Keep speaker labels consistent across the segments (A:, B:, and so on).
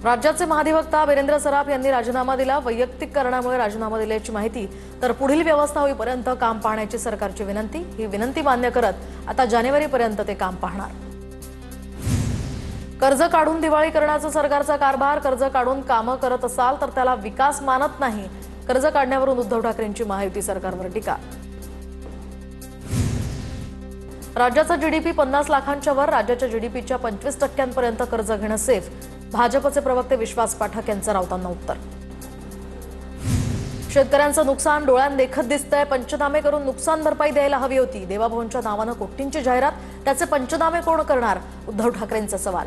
A: राज्याचे महाधिवक्ता वीरेंद्र सराफ यांनी राजीनामा दिला। वैयक्तिक कारणामुळे राजीनामा दिल्याची माहिती, तर पुढील व्यवस्था होईपर्यंत काम पाहण्याची सरकारची विनंती। ही विनंती मान्य करत आता जानेवारीपर्यंत ते काम पाहणार। कर्ज काढून दिवाळी करण्याचा सरकारचा कारभार। कर्ज काढून कामं करत असाल तर त्याला विकास मानत नाही। कर्ज काढण्यावरून उद्धव ठाकरेंची महायुती सरकारवर टीका। राज्याचा जीडीपी 50 लाखांच्या वर। राज्याच्या जीडीपीच्या 25% कर्ज घेणं सेफ। भाजपचे प्रवक्ते विश्वास पाठक यांचं राऊतांना उत्तर। शेतकऱ्यांचं नुकसान डोळ्यांदेखत दिसतंय। पंचनामे करून नुकसान भरपाई द्यायला हवी होती। देवाभाऊंच्या नावानं कोटींची जाहिरात, त्याचे पंचनामे कोण करणार? उद्धव ठाकरेंचा सवाल।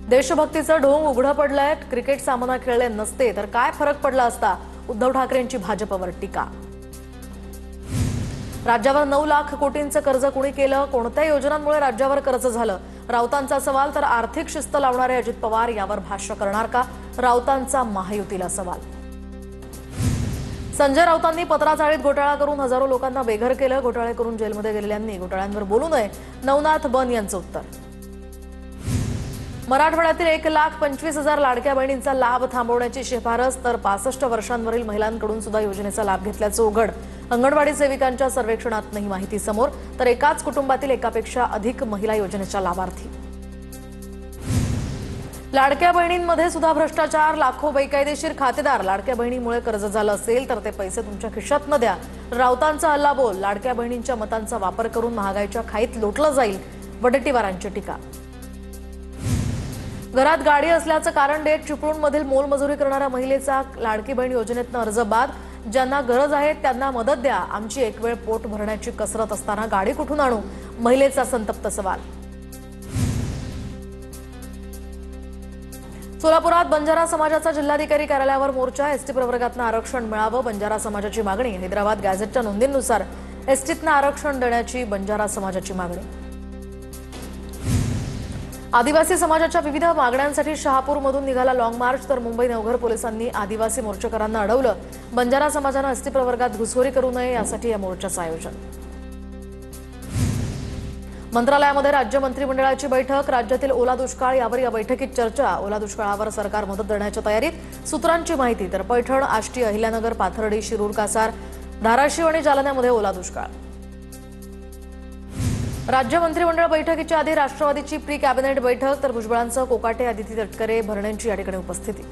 A: देशभक्तीचं ढोंग उघडं पडलंय। क्रिकेट सामना खेळले नसते तर काय फरक पडला असता? उद्धव ठाकरेंची भाजपवर टीका। राज्यावर 9 लाख कोटींचं कर्ज कुणी केलं? कोणत्या योजनांमुळे राज्यावर कर्ज झालं? राऊतांचा सवाल। तर आर्थिक शिस्त लावणारे अजित पवार यावर भाष्य करणार का? राऊतांचा महायुतीला सवाल। संजय राऊतांनी पत्राचाळीत घोटाळा करून हजारो लोकांना बेघर केलं। घोटाळे करून जेलमध्ये गेलेल्यांनी घोटाळ्यांवर बोलू नये, नवनाथ बन यांचं उत्तर। मराठवाड्यातील 1,25,000 लाडक्या बहिणींचा लाभ थांबवण्याची शिफारस, तर 65 वर्षांवरील महिलांकडून सुद्धा योजनेचा लाभ घेतल्याचं उघड। अंगणवाडी सेविकांच्या सर्वेक्षणात ही माहिती समोर, तर एकाच कुटुंबातील एकापेक्षा अधिक महिला योजनेच्या लाभार्थी। लाडक्या बहिणींमध्ये सुद्धा भ्रष्टाचार। लाखो बेकायदेशीर खातेदार। लाडक्या बहिणीमुळे कर्ज झालं असेल तर ते पैसे तुमच्या खिशात न द्या। राऊतांचा हल्लाबोल। लाडक्या बहिणींच्या मतांचा वापर करून महागाईच्या खाईत लोटलं जाईल, वडेट्टीवारांची टीका। घरात गाडी असल्याचं कारण देत चिपळूणमधील मोलमजुरी करणाऱ्या महिलेचा लाडकी बहीण योजनेतनं अर्ज बाद। ज्यांना गरज आहे त्यांना मदत द्या। आमची एक वेळ पोट भरण्याची कसरत असताना गाडी कुठून आणू? महिलेचा संतप्त सवाल। सोलापुरात बंजारा समाजाचा जिल्हाधिकारी कार्यालयावर मोर्चा। एसटी प्रवर्गातनं आरक्षण मिळावं, बंजारा समाजाची मागणी। हैदराबाद गॅझेटच्या नोंदींनुसार एसटीतनं आरक्षण देण्याची बंजारा समाजाची मागणी। आदिवासी समाजाच्या विविध मागण्यांसाठी शहापूरमधून निघाला लॉंग मार्च, तर मुंबई नवघर पोलिसांनी आदिवासी मोर्चेकरांना अडवलं। बंजारा समाजानं एसटी प्रवर्गात घुसखोरी करू नये यासाठी या मोर्चाचं आयोजन। मंत्रालयामध्ये राज्य मंत्रिमंडळाची बैठक। राज्यातील ओला दुष्काळ यावर या बैठकीत चर्चा। ओला दुष्काळावर सरकार मदत देण्याच्या तयारीत, सूत्रांची माहिती। तर पैठण, आष्टी, अहिल्यानगर, पाथर्डी, शिरूर, कासार, धाराशिव आणि जालन्यामध्ये ओला दुष्काळ। राज्य मंत्रिमंडळ बैठकीच्या आधी राष्ट्रवादीची प्री कॅबिनेट बैठक, तर भुजबळांसह कोकाटे, आदिती तटकरे, भरणेंची या ठिकाणी उपस्थिती।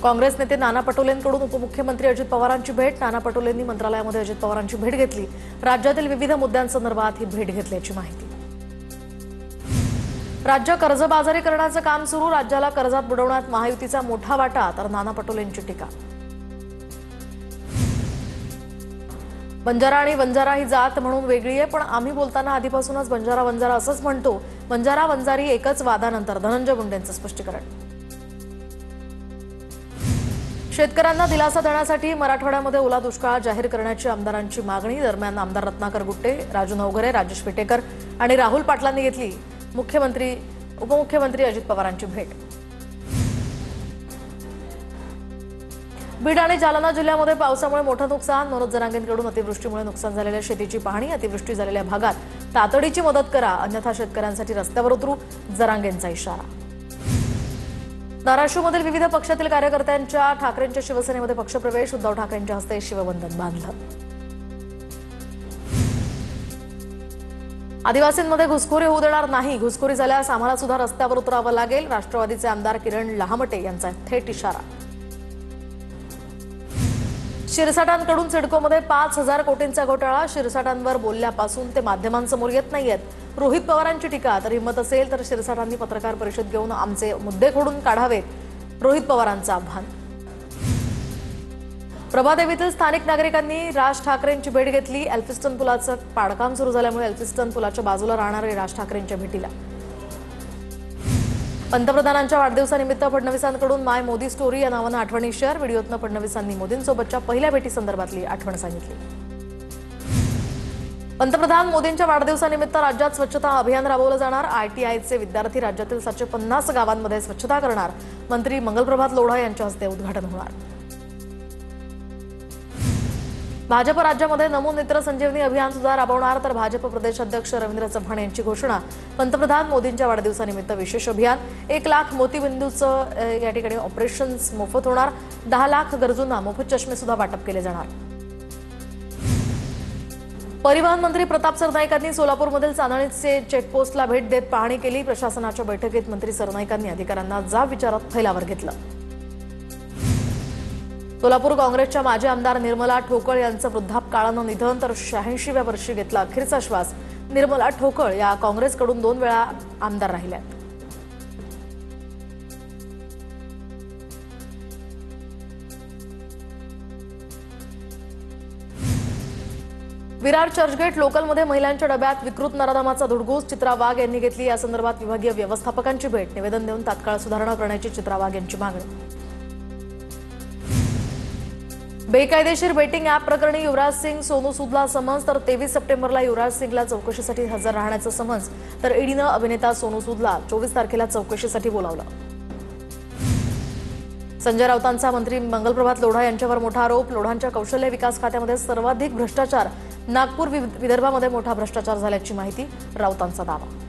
A: काँग्रेस नेते नाना पटोलेंकडून उपमुख्यमंत्री अजित पवारांची भेट। नाना पटोलेंनी मंत्रालयामध्ये अजित पवारांची भेट घेतली। राज्यातील विविध मुद्द्यांसंदर्भात ही भेट घेतल्याची माहिती। राज्य कर्जबाजारी करण्याचं काम सुरू। राज्याला कर्जात बुडवण्यात महायुतीचा मोठा वाटा, तर नाना पटोलेंची टीका। बंजारा आणि वंजारा ही जात म्हणून वेगळी आहे, पण आम्ही बोलताना आधीपासूनच बंजारा वंजारा असंच म्हणतो। बंजारा वंजारी एकच वादानंतर धनंजय मुंडेंचं स्पष्टीकरण। शेतकऱ्यांना दिलासा देण्यासाठी मराठवाड्यामध्ये ओला दुष्काळ जाहीर करण्याची आमदारांची मागणी। दरम्यान आमदार रत्नाकर गुट्टे, राजू नवघरे, राजेश पेटेकर आणि राहुल पाटलांनी घेतली उपमुख्यमंत्री अजित पवारांची भेट। बीड आणि जालना जिल्ह्यामध्ये पावसामुळे मोठं नुकसान। मनोज जरांगेंकडून अतिवृष्टीमुळे नुकसान झालेल्या शेतीची पाहणी। अतिवृष्टी झालेल्या भागात तातडीची मदत करा, अन्यथा शेतकऱ्यांसाठी रस्त्यावर उतरू, जरांगेंचा इशारा। धाराशिवमधील विविध पक्षातील कार्यकर्त्यांच्या ठाकरेंच्या शिवसेनेमध्ये पक्षप्रवेश। उद्धव ठाकरेंच्या हस्ते शिवबंधन बांधलं। आदिवासींमध्ये घुसखोरी होऊ देणार नाही। घुसखोरी झाल्यास आम्हाला सुद्धा रस्त्यावर उतरावं लागेल। राष्ट्रवादीचे आमदार किरण लहामटे यांचा थेट इशारा। शिरसाटांकडून सिडकोमध्ये 5,000 कोटींचा घोटाळा। शिरसाटांवर बोलल्यापासून ते माध्यमांसमोर येत नाहीयेत। रोहित पवारांची टीका। तर हिंमत असेल तर शिरसाटांनी पत्रकार परिषद घेऊन आमचे मुद्दे खोडून काढावेत, रोहित पवारांचं आव्हान। प्रभादेवीतील स्थानिक नागरिकांनी राज ठाकरेंची भेट घेतली। एल्फिस्टन पुलाचं पाडकाम सुरू झाल्यामुळे एल्फिस्टन पुलाच्या बाजूला राहणारे राज ठाकरेंच्या भेटीला। पंतप्रधानांच्या वाढदिवसानिमित्त फडणवीसांकडून माय मोदी स्टोरी या नावानं आठवणी शेअर। व्हिडिओतनं फडणवीसांनी मोदींसोबतच्या पहिल्या भेटीसंदर्भातली आठवण सांगितली। पंतप्रधान मोदींच्या वाढदिवसानिमित्त राज्यात स्वच्छता अभियान राबवलं जाणार। आयटीआयचे विद्यार्थी राज्यातील 750 गावांमध्ये स्वच्छता करणार। मंत्री मंगलप्रभात लोढा यांच्या हस्ते उद्घाटन होणार। भाजप राज्यामध्ये नमो मित्र संजीवनी अभियान सुद्धा राबवणार, तर भाजप प्रदेशाध्यक्ष रवींद्र चव्हाण यांची घोषणा. पंतप्रधान मोदींच्या वाढदिवसानिमित्त विशेष अभियान. 1 लाख मोतीबिंदूचं या ठिकाणी ऑपरेशन्स मोफत होणार. 10 लाख गरजूंना मोफत चष्मे सुद्धा वाटप केले जाणार. परिवहन मंत्री प्रताप सरनाईकांनी सोलापूरमधील चांदणीचे चेकपोस्टला भेट देत पाहणी केली. प्रशासनाच्या बैठकीत मंत्री सरनाईकांनी अधिकाऱ्यांना जाब विचारत फैलावर घेतलं. सोलापूर काँग्रेसच्या माजी आमदार निर्मला ठोकळ यांचं वृद्धापकाळानं निधन, तर 86व्या वर्षी घेतला अखेरचा श्वास. निर्मला ठोकळ या काँग्रेसकडून 2 वेळा आमदार राहिल्यात. विरार चर्चगेट लोकलमध्ये महिलांच्या डब्यात विकृत नराधमाचा धुडगूस. चित्रा वाघ यांनी घेतली. या संदर्भात विभागीय व्यवस्थापकांची भेट. निवेदन देऊन तात्काळ सुधारणा करण्याची चित्रा वाघ यांची मागणी. बेकायदेशीर बेटिंग ॲप प्रकरणी युवराज सिंग सोनू सूदला समन्स, तर 23 सप्टेंबरला युवराज सिंगला चौकशीसाठी हजर राहण्याचं समन्स. तर ईडीनं अभिनेता सोनू सूदला 24 तारखेला चौकशीसाठी बोलावलं. संजय राऊतांचा मंत्री मंगलप्रभात लोढा यांच्यावर मोठा आरोप. लोढांच्या कौशल्य विकास खात्यामध्ये सर्वाधिक भ्रष्टाचार. नागपूर विदर्भामध्ये मोठा भ्रष्टाचार झाल्याची माहिती. राऊतांचा दावा.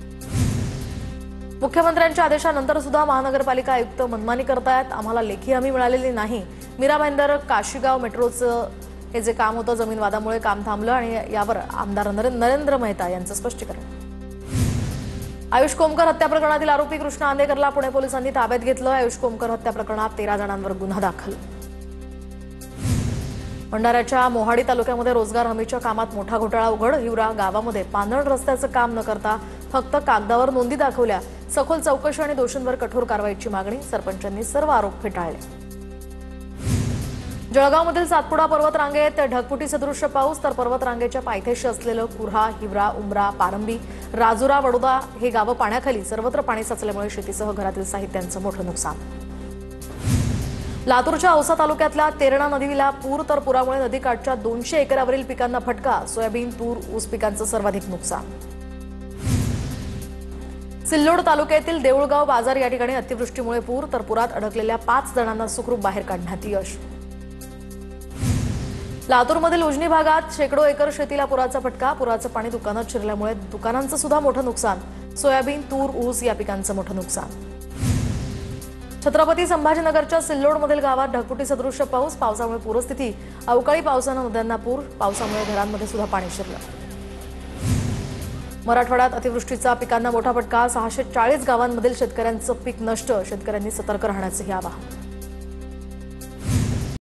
A: मुख्यमंत्र्यांच्या आदेशानंतर सुद्धा महानगरपालिका आयुक्त मनमानी करतायत. आम्हाला लेखी हमी मिळालेली नाही. मीरा भाईंदर काशीगाव मेट्रोचं हे जे काम होतं, जमीन वादामुळे काम थांबलं आणि यावर आमदार नरेंद्र मेहता यांचं स्पष्टीकरण. आयुष कोमकर हत्या प्रकरणातील आरोपी कृष्णा आंदेकरला पुणे पोलिसांनी ताब्यात घेतलं. आयुष कोमकर हत्या प्रकरणात 13 जणांवर गुन्हा दाखल. भंडाऱ्याच्या मोहाडी तालुक्यामध्ये रोजगार हमीच्या कामात मोठा घोटाळा उघड. हिवरा गावामध्ये पांदण रस्त्याचं काम न करता फक्त कागदावर नोंदी दाखवल्या. सखोल चौकशी आणि दोषींवर कठोर कारवाईची मागणी. सरपंचांनी सर्व आरोप फेटाळले. जळगावमधील सातपुडा पर्वतरांगेत ढगफुटी सदृश्य पाऊस, तर पर्वतरांगेच्या पायथ्याशी असलेलं कुऱ्हा, हिवरा, उमरा, पारंबी, राजुरा, वडोदा हे गावं पाण्याखाली. सर्वत्र पाणी साचल्यामुळे शेतीसह घरातील साहित्यांचं मोठं नुकसान. लातूरच्या औसा तालुक्यातल्या तेरणा नदीला पूर, तर पुरामुळे नदीकाठच्या 200 एकरावरील पिकांना फटका. सोयाबीन, तूर, ऊस पिकांचं सर्वाधिक नुकसान. सिल्लोड तालुक्यातील देऊळगाव बाजार या ठिकाणी अतिवृष्टीमुळे पूर, तर पुरात अडकलेल्या 5 जणांना सुखरूप बाहेर काढण्यात यश. लातूरमधील उजनी भागात शेकडो एकर शेतीला पुराचा फटका. पुराचं पाणी दुकानात शिरल्यामुळे दुकानांचं सुद्धा मोठं नुकसान. सोयाबीन, तूर, ऊस या पिकांचं मोठं नुकसान. छत्रपती संभाजीनगरच्या सिल्लोडमधील गावात ढगफुटी सदृश्य पाऊस. पावसामुळे पूरस्थिती. अवकाळी पावसानं नद्यांना पूर. पावसामुळे घरांमध्ये सुद्धा पाणी शिरलं. मराठवाड्यात अतिवृष्टीचा पिकांना मोठा फटका. 640 गावांमधील शेतकऱ्यांचं पीक नष्ट. शेतकऱ्यांनी सतर्क राहण्याचंही आवाहन.